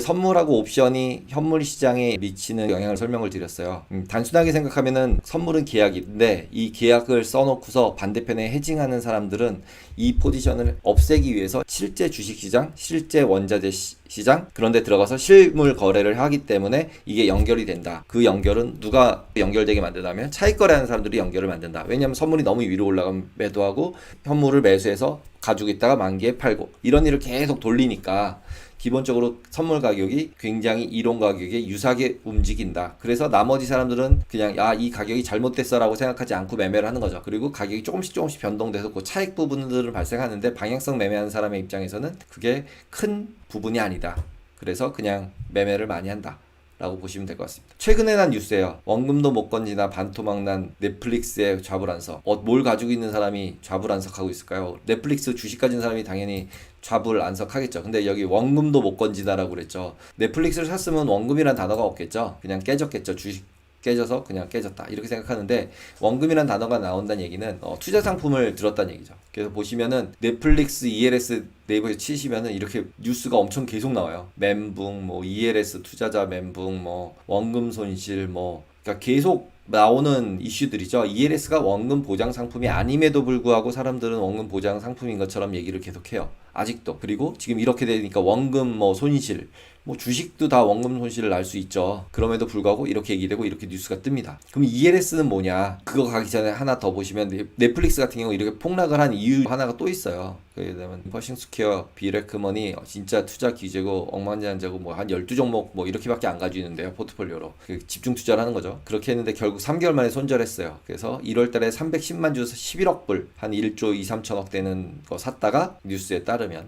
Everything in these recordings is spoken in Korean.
선물하고 옵션이 현물 시장에 미치는 영향을 설명을 드렸어요. 단순하게 생각하면은 선물은 계약인데 이 계약을 써놓고서 반대편에 해징하는 사람들은 이 포지션을 없애기 위해서 실제 주식시장, 실제 원자재 시장 그런 데 들어가서 실물 거래를 하기 때문에 이게 연결이 된다. 그 연결은 누가 연결되게 만든다면 차익 거래하는 사람들이 연결을 만든다. 왜냐하면 선물이 너무 위로 올라가면 매도하고 현물을 매수해서 가지고 있다가 만기에 팔고 이런 일을 계속 돌리니까 기본적으로 선물 가격이 굉장히 이론 가격에 유사하게 움직인다. 그래서 나머지 사람들은 그냥 이 가격이 잘못됐어 라고 생각하지 않고 매매를 하는 거죠. 그리고 가격이 조금씩 변동돼서 그 차익 부분들은 발생하는데 방향성 매매하는 사람의 입장에서는 그게 큰 부분이 아니다. 그래서 그냥 매매를 많이 한다 라고 보시면 될 것 같습니다. 최근에 난 뉴스예요. 원금도 못 건지나 반토막난 넷플릭스의 좌불안석. 뭘 가지고 있는 사람이 좌불안석하고 있을까요? 넷플릭스 주식 가진 사람이 당연히 좌불안석하겠죠. 근데 여기 원금도 못 건지다라고 그랬죠. 넷플릭스를 샀으면 원금이란 단어가 없겠죠. 그냥 깨졌겠죠. 주식 깨져서 그냥 깨졌다 이렇게 생각하는데 원금이란 단어가 나온다는 얘기는 투자 상품을 들었다는 얘기죠. 그래서 보시면은 넷플릭스, ELS 네이버에 치시면은 이렇게 뉴스가 엄청 계속 나와요. 멘붕, 뭐 ELS 투자자 멘붕, 뭐 원금 손실, 뭐 그러니까 계속 나오는 이슈들이죠. ELS가 원금 보장 상품이 아님에도 불구하고 사람들은 원금 보장 상품인 것처럼 얘기를 계속해요. 아직도. 그리고 지금 이렇게 되니까 원금 뭐 손실, 뭐 주식도 다 원금 손실을 날 수 있죠. 그럼에도 불구하고 이렇게 얘기되고 이렇게 뉴스가 뜹니다. 그럼 ELS는 뭐냐? 그거 가기 전에 하나 더 보시면 넷플릭스 같은 경우 이렇게 폭락을 한 이유 하나가 또 있어요. 그러면 퍼싱 스퀘어, 비레크머니 진짜 투자 기재고 억만장자고 뭐 한 12종목 뭐 이렇게밖에 안 가지고 있는데요. 포트폴리오로. 집중 투자를 하는 거죠. 그렇게 했는데 결국 3개월 만에 손절했어요. 그래서 1월 달에 310만 주 11억 불, 한 1조 2, 3천억 되는 거 샀다가 뉴스에 따르면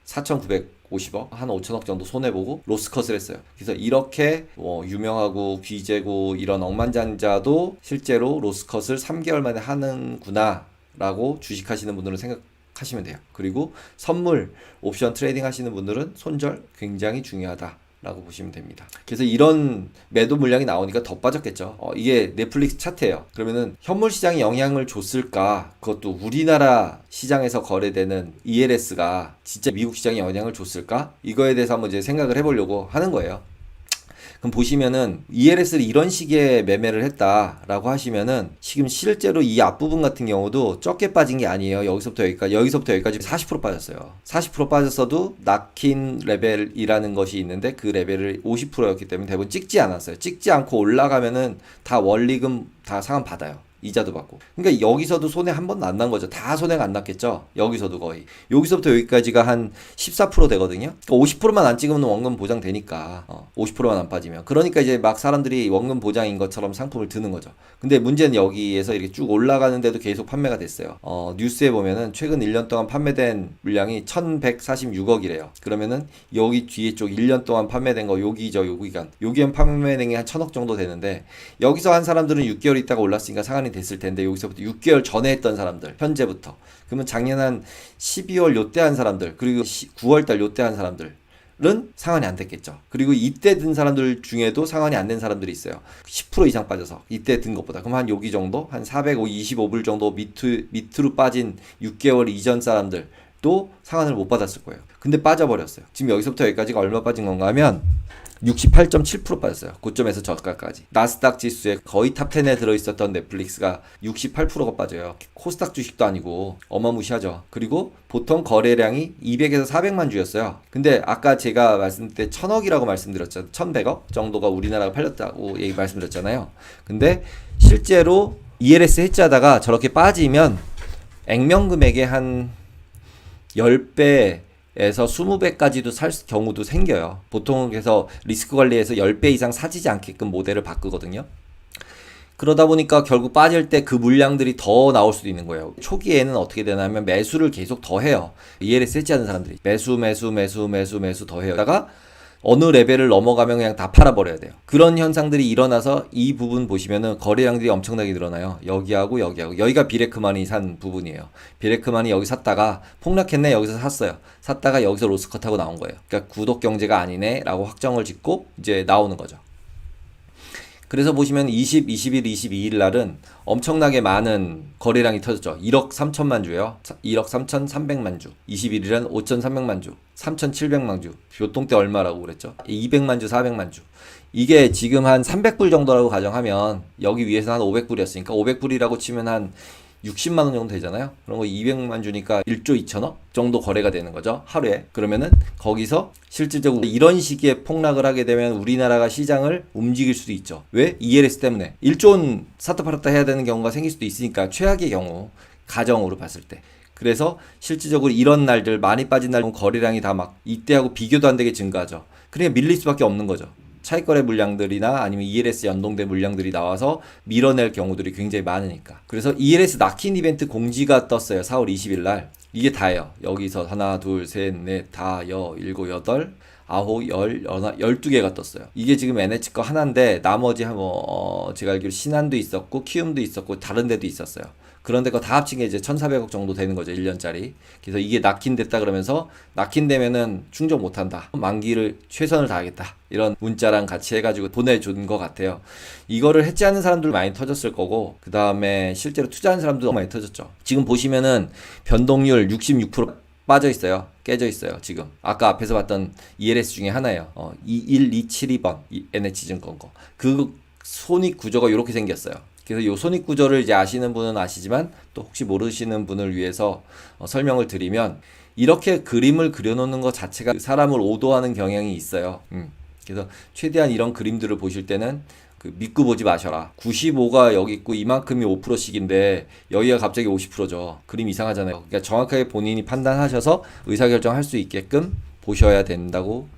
4,950억, 한 5천억 정도 손해보고 로스컷을 했어요. 그래서 이렇게 유명하고 귀재고 이런 억만장자도 실제로 로스컷을 3개월 만에 하는구나 라고 주식하시는 분들은 생각하시면 돼요. 그리고 선물, 옵션 트레이딩 하시는 분들은 손절 굉장히 중요하다 라고 보시면 됩니다. 그래서 이런 매도 물량이 나오니까 더 빠졌겠죠. 이게 넷플릭스 차트예요. 그러면은 현물 시장에 영향을 줬을까? 그것도 우리나라 시장에서 거래되는 ELS가 진짜 미국 시장에 영향을 줬을까? 이거에 대해서 한번 이제 생각을 해보려고 하는 거예요. 그럼 보시면은 ELS를 이런 식의 매매를 했다라고 하시면은 지금 실제로 이 앞부분 같은 경우도 적게 빠진 게 아니에요. 여기서부터 여기까지 40% 빠졌어요. 40% 빠졌어도 낙힌 레벨이라는 것이 있는데 그 레벨을 50%였기 때문에 대부분 찍지 않았어요. 찍지 않고 올라가면은 다 원리금 다 상환 받아요. 이자도 받고. 그러니까 여기서도 손해 한 번도 안 난 거죠. 다 손해가 안 났겠죠. 여기서도 거의. 여기서부터 여기까지가 한 14% 되거든요. 그러니까 50%만 안 찍으면 원금 보장 되니까. 50%만 안 빠지면. 그러니까 이제 막 사람들이 원금 보장인 것처럼 상품을 드는 거죠. 근데 문제는 여기에서 이렇게 쭉 올라가는데도 계속 판매가 됐어요. 뉴스에 보면은 최근 1년 동안 판매된 물량이 1146억이래요. 그러면은 여기 뒤에 쪽 1년 동안 판매된 거 여기죠. 여기엔 판매된 게 한 1000억 정도 되는데 여기서 한 사람들은 6개월 있다가 올랐으니까 상한이 됐을 텐데 여기서부터 6개월 전에 했던 사람들 현재부터 그러면 작년 한 12월 요때 한 사람들 그리고 9월달 요때 한 사람들은 상한이 안 됐겠죠. 그리고 이때 든 사람들 중에도 상한이 안 된 사람들이 있어요. 10% 이상 빠져서 이때 든 것보다 그럼 한 여기 정도 한 425불 정도 밑으로 빠진 6개월 이전 사람들도 상한을 못 받았을 거예요. 근데 빠져버렸어요. 지금 여기서부터 여기까지가 얼마 빠진 건가 하면 68.7% 빠졌어요. 고점에서 저가까지. 나스닥 지수에 거의 탑10에 들어있었던 넷플릭스가 68%가 빠져요. 코스닥 주식도 아니고 어마무시하죠. 그리고 보통 거래량이 200에서 400만 주였어요. 근데 아까 제가 말씀드릴 때 1000억이라고 말씀드렸죠. 1100억 정도가 우리나라가 팔렸다고 말씀드렸잖아요. 근데 실제로 ELS 해지하다가 저렇게 빠지면 액면 금액의 한 10배 에서 20배까지도 살 경우도 생겨요. 보통 그래서 리스크 관리에서 10배 이상 사지지 않게끔 모델을 바꾸거든요. 그러다 보니까 결국 빠질 때 그 물량들이 더 나올 수도 있는 거예요. 초기에는 어떻게 되냐면 매수를 계속 더 해요. ELS 해지하는 사람들이 매수 더 해요. 다가 어느 레벨을 넘어가면 그냥 다 팔아버려야 돼요. 그런 현상들이 일어나서 이 부분 보시면은 거래량들이 엄청나게 늘어나요. 여기하고 여기가 비레크만이 산 부분이에요. 비레크만이 여기 샀다가 폭락했네 여기서 샀어요. 샀다가 여기서 로스컷하고 나온 거예요. 그러니까 구독 경제가 아니네 라고 확정을 짓고 이제 나오는 거죠. 그래서 보시면 20, 21, 22일 날은 엄청나게 많은 거래량이 터졌죠. 1억 3천만 주예요. 1억 3,300만 주. 21일은 5,300만 주. 3,700만 주. 교통 때 얼마라고 그랬죠? 200만 주, 400만 주. 이게 지금 한 300불 정도라고 가정하면 여기 위에서 한 500불이었으니까 500불이라고 치면 한 60만 원 정도 되잖아요. 그런 거 200만 주니까 1조 2천억 정도 거래가 되는 거죠. 하루에. 그러면은 거기서 실질적으로 이런 시기에 폭락을 하게 되면 우리나라가 시장을 움직일 수도 있죠. 왜? ELS 때문에. 1조 원 사다 팔았다 해야 되는 경우가 생길 수도 있으니까 최악의 경우 가정으로 봤을 때. 그래서 실질적으로 이런 날들 많이 빠진 날 거래량이 다 막 이때하고 비교도 안 되게 증가하죠. 그러니까 밀릴 수밖에 없는 거죠. 차익거래 물량들이나 아니면 ELS 연동된 물량들이 나와서 밀어낼 경우들이 굉장히 많으니까. 그래서 ELS 락인 이벤트 공지가 떴어요. 4월 20일 날. 이게 다예요. 여기서 하나, 둘, 셋, 넷, 다, 일곱, 여덟, 아홉, 열, 12개가 떴어요. 이게 지금 NH 거 하나인데 나머지 제가 알기로 신한도 있었고 키움도 있었고 다른 데도 있었어요. 그런데 그거 다 합친 게 이제 1,400억 정도 되는 거죠. 1년짜리. 그래서 이게 낙힌됐다 그러면서 낙힌되면은 충족 못한다. 만기를 최선을 다하겠다. 이런 문자랑 같이 해가지고 보내준 것 같아요. 이거를 해지하는 사람들 많이 터졌을 거고 그 다음에 실제로 투자하는 사람도 많이 터졌죠. 지금 보시면은 변동률 66% 빠져 있어요. 깨져 있어요. 지금 아까 앞에서 봤던 ELS 중에 하나예요. 21272번 NH증권 거. 그 손익 구조가 이렇게 생겼어요. 그래서 이 손익 구조를 이제 아시는 분은 아시지만 또 혹시 모르시는 분을 위해서 설명을 드리면 이렇게 그림을 그려놓는 것 자체가 사람을 오도하는 경향이 있어요. 그래서 최대한 이런 그림들을 보실 때는 믿고 보지 마셔라. 95가 여기 있고 이만큼이 5%씩인데 여기가 갑자기 50%죠. 그림 이상하잖아요. 그러니까 정확하게 본인이 판단하셔서 의사결정할 수 있게끔 보셔야 된다고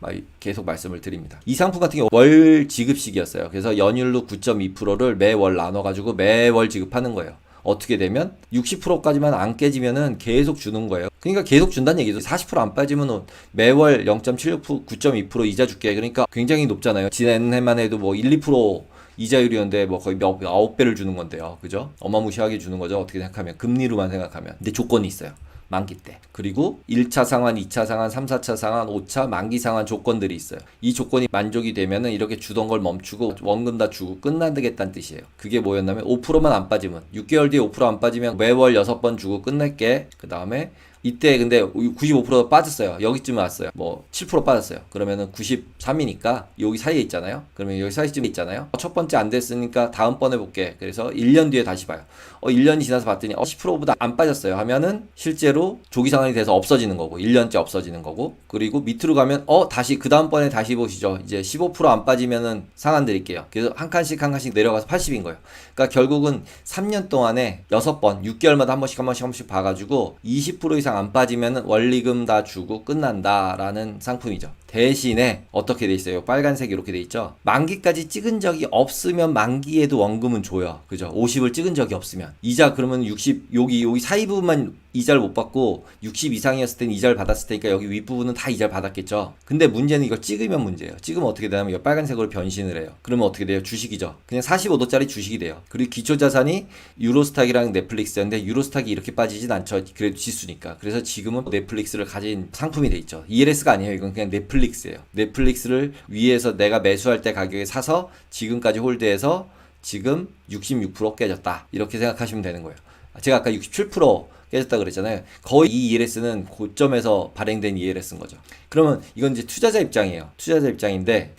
계속 말씀을 드립니다. 이 상품 같은 경우 월 지급식이었어요. 그래서 연율로 9.2%를 매월 나눠가지고 매월 지급하는 거예요. 어떻게 되면 60%까지만 안 깨지면은 계속 주는 거예요. 그러니까 계속 준다는 얘기죠. 40% 안 빠지면 매월 0.76%, 9.2% 이자 줄게. 그러니까 굉장히 높잖아요. 지난해만 해도 뭐 1, 2% 이자율이었는데 뭐 거의 9배를 주는 건데요. 그죠? 어마무시하게 주는 거죠. 어떻게 생각하면. 금리로만 생각하면. 근데 조건이 있어요. 만기 때. 그리고 1차 상환, 2차 상환, 3, 4차 상환, 5차 만기 상환 조건들이 있어요. 이 조건이 만족이 되면은 이렇게 주던 걸 멈추고 원금 다 주고 끝나겠다는 뜻이에요. 그게 뭐였냐면 5%만 안 빠지면 6개월 뒤에 5% 안 빠지면 매월 6번 주고 끝낼게. 그 다음에 이때 근데 95% 빠졌어요. 여기쯤 왔어요. 뭐 7% 빠졌어요. 그러면은 93이니까 여기 사이에 있잖아요. 그러면 여기 사이쯤에 있잖아요. 첫 번째 안 됐으니까 다음번에 볼게. 그래서 1년 뒤에 다시 봐요. 1년이 지나서 봤더니 10%보다 안 빠졌어요. 하면은 실제로 조기 상환이 돼서 없어지는 거고 1년째 없어지는 거고 그리고 밑으로 가면 다시 그 다음번에 다시 보시죠. 이제 15% 안 빠지면은 상환 드릴게요. 그래서 한 칸씩 내려가서 80인 거예요. 그러니까 결국은 3년 동안에 6번 6개월마다 한 번씩 봐가지고 20% 이상 안 빠지면 원리금 다 주고 끝난다라는 상품이죠. 대신에 어떻게 돼 있어요? 빨간색 이렇게 돼 있죠. 만기까지 찍은 적이 없으면 만기에도 원금은 줘요. 그죠? 50을 찍은 적이 없으면 이자 그러면 60 여기 사이 부분만 이자를 못 받고 60 이상이었을 땐 이자를 받았을 테니까 여기 윗부분은 다 이자를 받았겠죠. 근데 문제는 이걸 찍으면 문제예요. 찍으면 어떻게 되냐면 이 빨간색으로 변신을 해요. 그러면 어떻게 돼요? 주식이죠. 그냥 45도짜리 주식이 돼요. 그리고 기초자산이 유로스탁이랑 넷플릭스였는데 유로스탁이 이렇게 빠지진 않죠. 그래도 지수니까. 그래서 지금은 넷플릭스를 가진 상품이 돼 있죠. ELS가 아니에요. 이건 그냥 넷플릭스예요. 넷플릭스를 위에서 내가 매수할 때 가격에 사서 지금까지 홀드해서 지금 66% 깨졌다. 이렇게 생각하시면 되는 거예요. 제가 아까 67% 깨졌다 그랬잖아요. 거의 이 ELS는 고점에서 발행된 ELS인 거죠. 그러면 이건 이제 투자자 입장이에요. 투자자 입장인데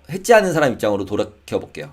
해지하는 사람 입장으로 돌이켜 볼게요.